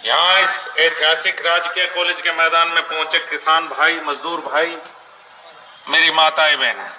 यहाँ इस ऐतिहासिक राजकीय कॉलेज के मैदान में पहुंचे किसान भाई, मजदूर भाई, मेरी माताएं बहनें,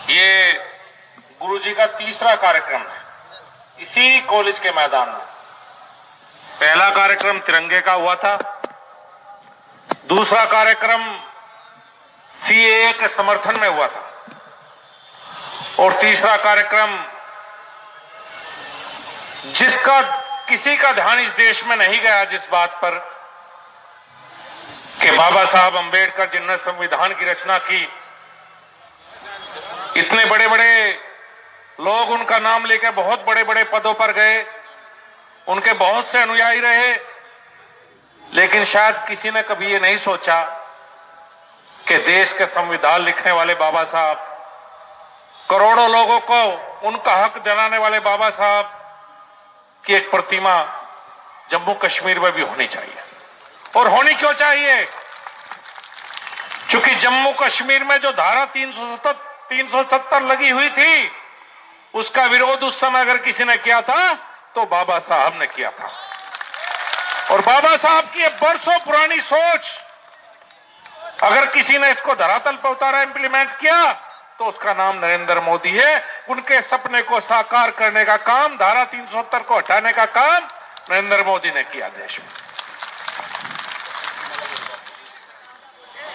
ये गुरुजी का तीसरा कार्यक्रम है इसी कॉलेज के मैदान में। पहला कार्यक्रम तिरंगे का हुआ था, दूसरा कार्यक्रम सीएए के समर्थन में हुआ था और तीसरा कार्यक्रम जिसका किसी का ध्यान इस देश में नहीं गया जिस बात पर कि बाबा साहब अंबेडकर जिन्होंने संविधान की रचना की, इतने बड़े बड़े लोग उनका नाम लेकर बहुत बड़े बड़े पदों पर गए, उनके बहुत से अनुयायी रहे, लेकिन शायद किसी ने कभी ये नहीं सोचा कि देश के संविधान लिखने वाले बाबा साहब, करोड़ों लोगों को उनका हक दिलाने वाले बाबा साहब की एक प्रतिमा जम्मू कश्मीर में भी होनी चाहिए। और होनी क्यों चाहिए? क्योंकि जम्मू कश्मीर में जो धारा 370 लगी हुई थी, उसका विरोध उस समय अगर किसी ने किया था तो बाबा साहब ने किया था। और बाबा साहब की बरसों पुरानी सोच अगर किसी ने इसको धरातल पर उतारा, इंप्लीमेंट किया, तो उसका नाम नरेंद्र मोदी है। उनके सपने को साकार करने का काम, धारा 370 को हटाने का काम नरेंद्र मोदी ने किया देश में।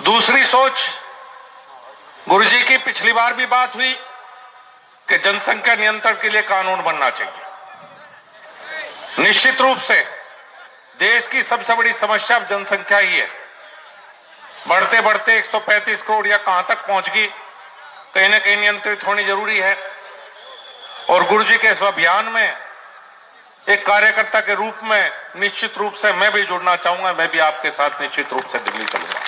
दूसरी सोच, गुरुजी की पिछली बार भी बात हुई कि जनसंख्या नियंत्रण के लिए कानून बनना चाहिए। निश्चित रूप से देश की सबसे बड़ी समस्या जनसंख्या ही है। बढ़ते बढ़ते 135 करोड़ या कहां तक पहुंच गई, कहीं ना कहीं नियंत्रित होनी जरूरी है। और गुरुजी के इस अभियान में एक कार्यकर्ता के रूप में निश्चित रूप से मैं भी जुड़ना चाहूंगा। मैं भी आपके साथ निश्चित रूप से दिल्ली चलूंगा।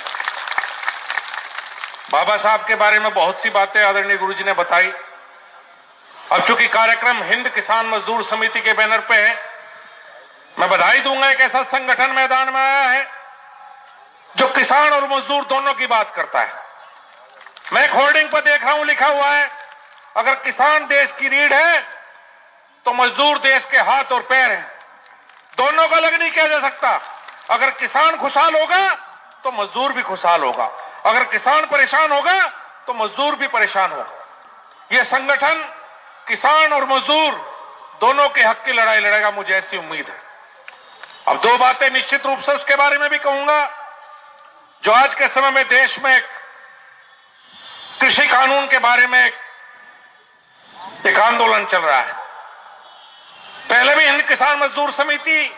बाबा साहब के बारे में बहुत सी बातें आदरणीय गुरुजी ने बताई। अब चूंकि कार्यक्रम हिंद किसान मजदूर समिति के बैनर पे है, मैं बधाई दूंगा एक ऐसा संगठन मैदान में आया है जो किसान और मजदूर दोनों की बात करता है। मैं एक होर्डिंग पर देख रहा हूं, लिखा हुआ है, अगर किसान देश की रीढ़ है तो मजदूर देश के हाथ और पैर हैं। दोनों को अलग नहीं किया जा सकता। अगर किसान खुशहाल होगा तो मजदूर भी खुशहाल होगा, अगर किसान परेशान होगा तो मजदूर भी परेशान होगा। यह संगठन किसान और मजदूर दोनों के हक की लड़ाई लड़ेगा, मुझे ऐसी उम्मीद है। अब दो बातें निश्चित रूप से उसके बारे में भी कहूंगा जो आज के समय में देश में कृषि कानून के बारे में एक आंदोलन चल रहा है। पहले भी हिंद किसान मजदूर समिति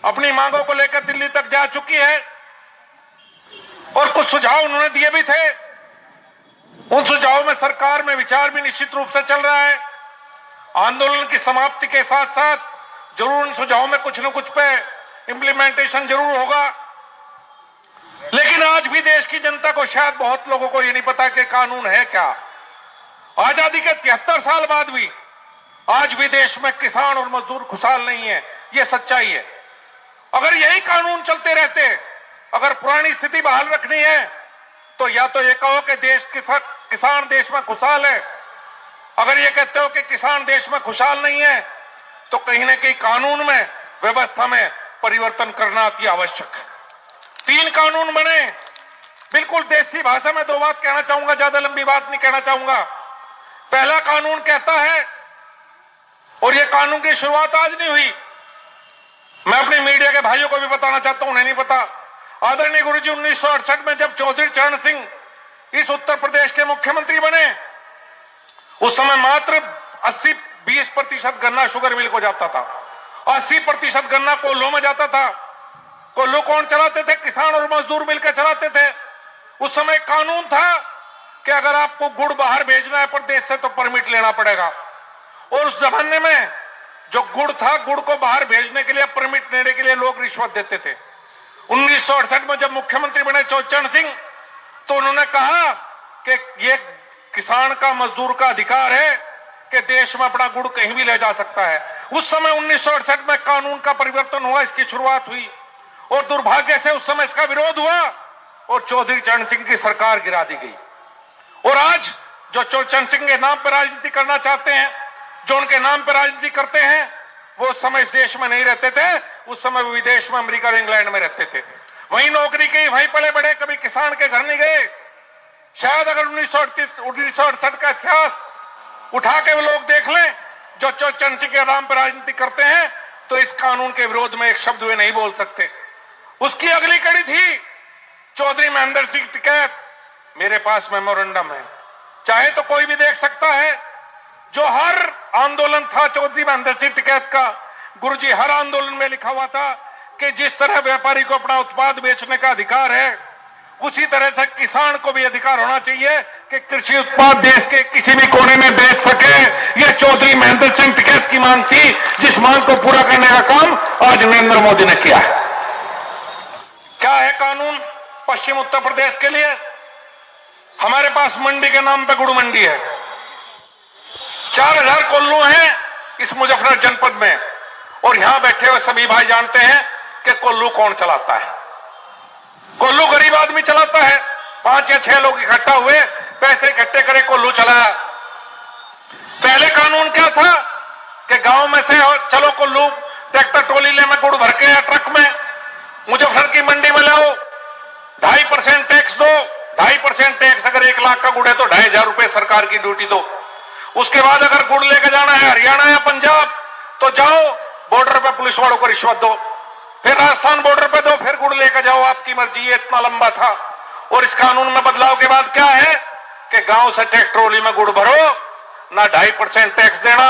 अपनी मांगों को लेकर दिल्ली तक जा चुकी है और कुछ सुझाव उन्होंने दिए भी थे। उन सुझावों में सरकार में विचार भी निश्चित रूप से चल रहा है। आंदोलन की समाप्ति के साथ साथ जरूर उन सुझावों में कुछ न कुछ पे इंप्लीमेंटेशन जरूर होगा। लेकिन आज भी देश की जनता को, शायद बहुत लोगों को ये नहीं पता कि कानून है क्या। आजादी के 73 साल बाद भी आज भी देश में किसान और मजदूर खुशहाल नहीं है, ये सच्चाई है। अगर यही कानून चलते रहते, अगर पुरानी स्थिति बहाल रखनी है, तो या तो ये कहो कि किसान देश में खुशहाल है। अगर ये कहते हो कि किसान देश में खुशहाल नहीं है, तो कहीं ना कहीं कानून में, व्यवस्था में परिवर्तन करना अति आवश्यक है। 3 कानून बने। बिल्कुल देसी भाषा में 2 बात कहना चाहूंगा, ज्यादा लंबी बात नहीं कहना चाहूंगा। पहला कानून कहता है, और यह कानून की शुरुआत आज नहीं हुई, मैं अपने मीडिया के भाइयों को भी बताना चाहता हूं, उन्हें नहीं पता। आदरणीय गुरुजी 1968 में जब चौधरी चरण सिंह इस उत्तर प्रदेश के मुख्यमंत्री बने, उस समय मात्र 20% गन्ना शुगर मिल को जाता था। 80% गन्ना कोल्हों में जाता था। कोल्हू कौन चलाते थे? किसान और मजदूर मिलकर चलाते थे। उस समय कानून था कि अगर आपको गुड़ बाहर भेजना है प्रदेश से तो परमिट लेना पड़ेगा। और उस जमाने में जो गुड़ था, गुड़ को बाहर भेजने के लिए, परमिट लेने के लिए लोग रिश्वत देते थे। 1968 में जब मुख्यमंत्री बने चरण सिंह, तो उन्होंने कहा कि ये किसान का, मजदूर का अधिकार है कि देश में अपना गुड़ कहीं भी ले जा सकता है। उस समय 1968 में कानून का परिवर्तन हुआ, इसकी शुरुआत हुई और दुर्भाग्य से उस समय इसका विरोध हुआ और चौधरी चरण सिंह की सरकार गिरा दी गई। और आज जो चरण सिंह के नाम पर राजनीति करना चाहते हैं, जो उनके नाम पर राजनीति करते हैं, वो उस समय इस देश में नहीं रहते थे, उस समय वो विदेश में अमेरिका और इंग्लैंड में रहते थे, वहीं नौकरी की, वहीं पले बड़े, कभी किसान के घर नहीं गए। शायद अगर 1968 का इतिहास उठा के वो लोग देख लें जो चौचंची के नाम पर राजनीति करते हैं, तो इस कानून के विरोध में एक शब्द वे नहीं बोल सकते। उसकी अगली कड़ी थी चौधरी महेंद्र सिंह टिकैत। मेरे पास मेमोरेंडम है, चाहे तो कोई भी देख सकता है। जो हर आंदोलन था चौधरी महेंद्र सिंह टिकैत का, गुरुजी हर आंदोलन में लिखा हुआ था कि जिस तरह व्यापारी को अपना उत्पाद बेचने का अधिकार है, उसी तरह से किसान को भी अधिकार होना चाहिए कि कृषि उत्पाद देश के किसी भी कोने में बेच सके। यह चौधरी महेंद्र सिंह टिकैत की मांग थी, जिस मांग को पूरा करने का काम आज नरेंद्र मोदी ने किया है। क्या है कानून पश्चिम उत्तर प्रदेश के लिए? हमारे पास मंडी के नाम पे गुड़ मंडी है, 4000 कोल्लू हैं इस मुजफ्फरनगर जनपद में, और यहां बैठे हुए सभी भाई जानते हैं कि कोल्लू कौन चलाता है। कोल्लू गरीब आदमी चलाता है, 5 या 6 लोग इकट्ठा हुए, पैसे इकट्ठे करे, कोल्लू चलाया। पहले कानून क्या था कि गांव में से चलो कोल्लू ट्रैक्टर ट्रॉली ले में गुड़ भर के या ट्रक में मुजफ्फरनगर की मंडी में लाओ, 2.5% टैक्स दो। 2.5% टैक्स, अगर 1 लाख का गुड़ है तो 2,500 रुपए सरकार की ड्यूटी दो। उसके बाद अगर गुड़ लेकर जाना है हरियाणा या पंजाब तो जाओ बॉर्डर पे पुलिस वालों को रिश्वत दो, फिर राजस्थान बॉर्डर पे दो, फिर गुड़ लेकर जाओ, आपकी मर्जी। ये इतना लंबा था। और इस कानून में बदलाव के बाद क्या है कि गांव से ट्रैक्टर ट्रॉली में गुड़ भरो, ना 2.5% टैक्स देना,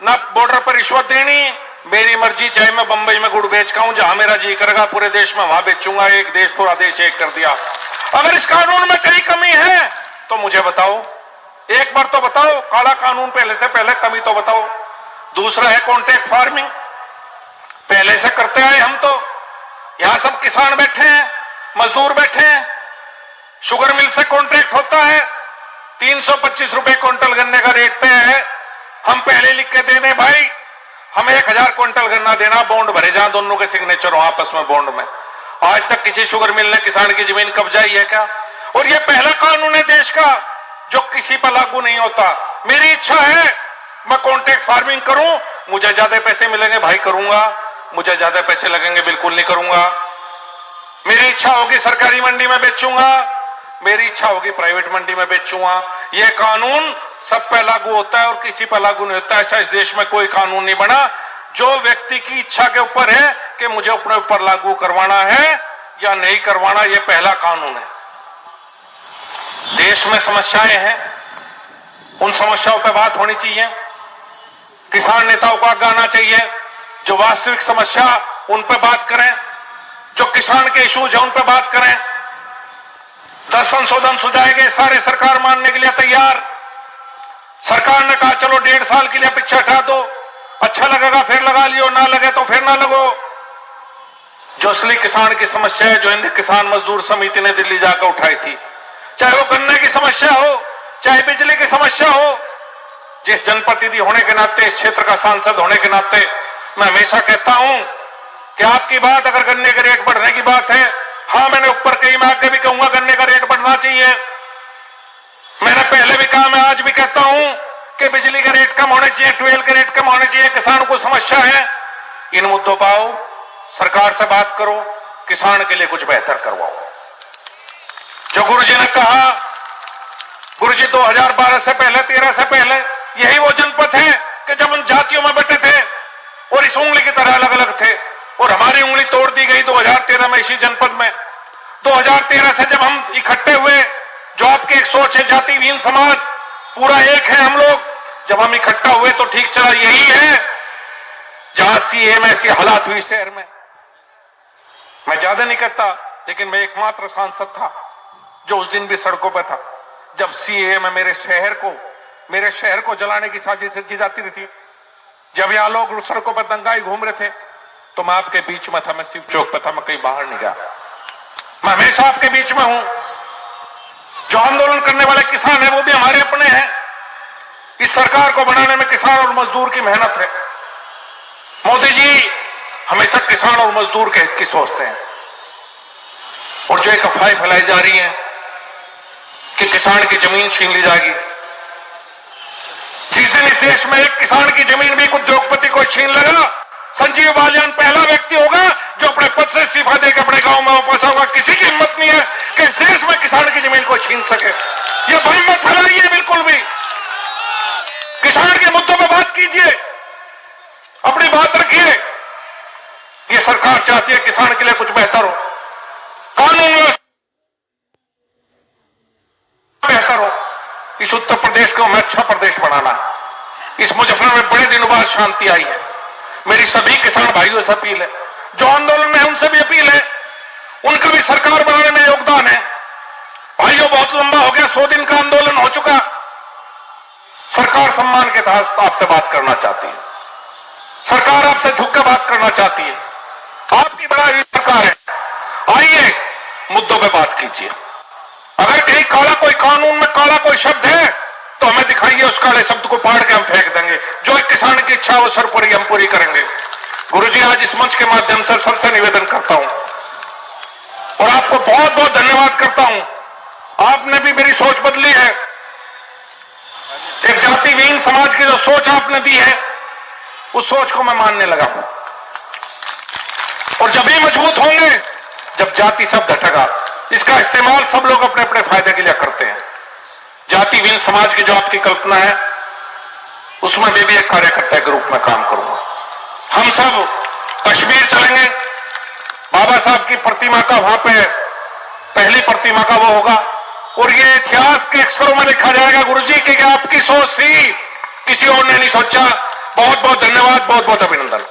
ना बॉर्डर पर रिश्वत देनी, मेरी मर्जी, चाहे मैं बंबई में गुड़ बेच का हूं, जहां मेरा जी करेगा पूरे देश में वहां बेचूंगा। एक देश पूरा देश एक कर दिया। अगर इस कानून में कहीं कमी है तो मुझे बताओ, एक बार तो बताओ। काला कानून पहले से पहले कमी तो बताओ। दूसरा है कॉन्ट्रैक्ट फार्मिंग, पहले से करते आए हम तो। यहां सब किसान बैठे हैं, मजदूर बैठे हैं, शुगर मिल से कॉन्ट्रैक्ट होता है, 325 रुपए क्विंटल गन्ने का रेट तय है। हम पहले लिख के देने भाई, हमें 1000 क्विंटल गन्ना देना, बॉन्ड भरे जहां दोनों के सिग्नेचर हो आपस में बॉन्ड में। आज तक किसी शुगर मिल ने किसान की जमीन कब्जाई है क्या? और यह पहला कानून है देश का जो किसी पर लागू नहीं होता। मेरी इच्छा है मैं कॉन्ट्रैक्ट फार्मिंग करूं, मुझे ज्यादा पैसे मिलेंगे भाई करूंगा, मुझे ज्यादा पैसे लगेंगे बिल्कुल नहीं करूंगा। मेरी इच्छा होगी सरकारी मंडी में बेचूंगा, मेरी इच्छा होगी प्राइवेट मंडी में बेचूंगा। यह कानून सब पे लागू होता है और किसी पर लागू नहीं होता। ऐसा इस देश में कोई कानून नहीं बना जो व्यक्ति की इच्छा के ऊपर है कि मुझे अपने ऊपर लागू करवाना है या नहीं करवाना। यह पहला कानून है। देश में समस्याएं हैं, उन समस्याओं पर बात होनी चाहिए। किसान नेताओं को आगे आना चाहिए, जो वास्तविक समस्या उन पर बात करें, जो किसान के इश्यूज है उन पर बात करें। 10 संशोधन सुझाए गए, सारे सरकार मानने के लिए तैयार। सरकार ने कहा चलो 1.5 साल के लिए पीछे हटा दो, अच्छा लगेगा फिर लगा लियो, ना लगे तो फिर ना लगो। जो असली किसान की समस्या है, जो हिंद किसान मजदूर समिति ने दिल्ली जाकर उठाई थी, चाहे वो गन्ने की समस्या हो, चाहे बिजली की समस्या हो, जिस जनप्रतिनिधि होने के नाते, इस क्षेत्र का सांसद होने के नाते मैं हमेशा कहता हूं कि आपकी बात अगर गन्ने के रेट बढ़ने की बात है, हां मैंने ऊपर कही, मैं आगे भी कहूंगा गन्ने का रेट बढ़ना चाहिए। मैंने पहले भी कहा, मैं आज भी कहता हूं कि बिजली का रेट कम होने चाहिए, ट्यूबवेल के रेट कम होने चाहिए। किसानों को समस्या है, इन मुद्दों पर आओ, सरकार से बात करो, किसान के लिए कुछ बेहतर करवाओ। जो गुरुजी ने कहा, गुरुजी 2012 से पहले, 13 से पहले यही वो जनपद है कि जब उन जातियों में बैठे थे और इस उंगली की तरह अलग अलग थे, और हमारी उंगली तोड़ दी गई 2013 में इसी जनपद में। 2013 से जब हम इकट्ठे हुए, जो आपकी एक सोच है, जाति विहीन समाज, पूरा एक है हम लोग, जब हम इकट्ठा हुए तो ठीक चला। यही है जहां सीए में ऐसी हालात हुई शहर में। मैं ज्यादा नहीं कहता, लेकिन मैं एकमात्र सांसद था जो उस दिन भी सड़कों पर था जब सीए में मेरे शहर को जलाने की साजिश की जाती रही थी। जब यहां लोग सड़कों पर दंगाई घूम रहे थे तो मैं आपके बीच में था, मैं शिव चौक पर था, मैं कहीं बाहर नहीं गया। मैं हमेशा आपके बीच में हूं। जो आंदोलन करने वाले किसान हैं वो भी हमारे अपने हैं। इस सरकार को बनाने में किसान और मजदूर की मेहनत है। मोदी जी हमेशा किसान और मजदूर के हित की सोचते हैं। और जो एक अफवाहें फैलाई जा रही हैं कि किसान की जमीन छीन ली जाएगी, जिस दिन इस देश में एक किसान की जमीन भी उद्योगपति को छीन लेगा, संजीव बालियान पहला व्यक्ति होगा जो अपने पद से इस्तीफा देकर अपने गांव में वापस होगा। किसी की हिम्मत नहीं है कि इस देश में किसान की जमीन को छीन सके। ये भ्रम मत फैलाइए बिल्कुल भी। किसान के मुद्दों पर बात कीजिए, अपनी बात रखिए। ये सरकार चाहती है किसान के लिए कुछ बेहतर हो, कानून व्यवस्था बेहतर हो। इस उत्तर प्रदेश को हमें अच्छा प्रदेश बनाना है। इस मुजफ्फरनगर में बड़े दिनों बाद शांति आई है। मेरी सभी किसान भाइयों से अपील है, जो आंदोलन में है उनसे भी अपील है, उनका भी सरकार बनाने में योगदान है। भाइयों, बहुत लंबा हो गया, 100 दिन का आंदोलन हो चुका। सरकार सम्मान के तहत आपसे बात करना चाहती है, सरकार आपसे झुककर बात करना चाहती है। आपकी बनाई हुई सरकार है, आइए मुद्दों पे बात कीजिए। अगर कहीं काला कोई कानून में काला कोई शब्द है तो हमें दिखाइए, उस काले शब्द को फाड़ के हम फेंक देंगे। जो एक किसान की इच्छा हो सर्वोपरि हम पूरी करेंगे। गुरुजी, आज इस मंच के माध्यम से सबसे निवेदन करता हूं और आपको बहुत बहुत धन्यवाद करता हूं। आपने भी मेरी सोच बदली है। एक जाति विहीन समाज की जो सोच आपने दी है, उस सोच को मैं मानने लगा हूं। और जब भी मजबूत होंगे जब जाति शब्द हटेगा। इसका इस्तेमाल सब लोग अपने अपने फायदे के लिए करते हैं। जाति विहीन समाज की जो आपकी कल्पना है, उसमें मैं भी एक कार्यकर्ता के रूप में काम करूंगा। हम सब कश्मीर चलेंगे, बाबा साहब की प्रतिमा का वहां पे पहली प्रतिमा का वो होगा और ये इतिहास के अक्षरों में लिखा जाएगा गुरुजी कि आपकी सोच थी, किसी और ने नहीं सोचा। बहुत बहुत धन्यवाद, बहुत बहुत अभिनंदन।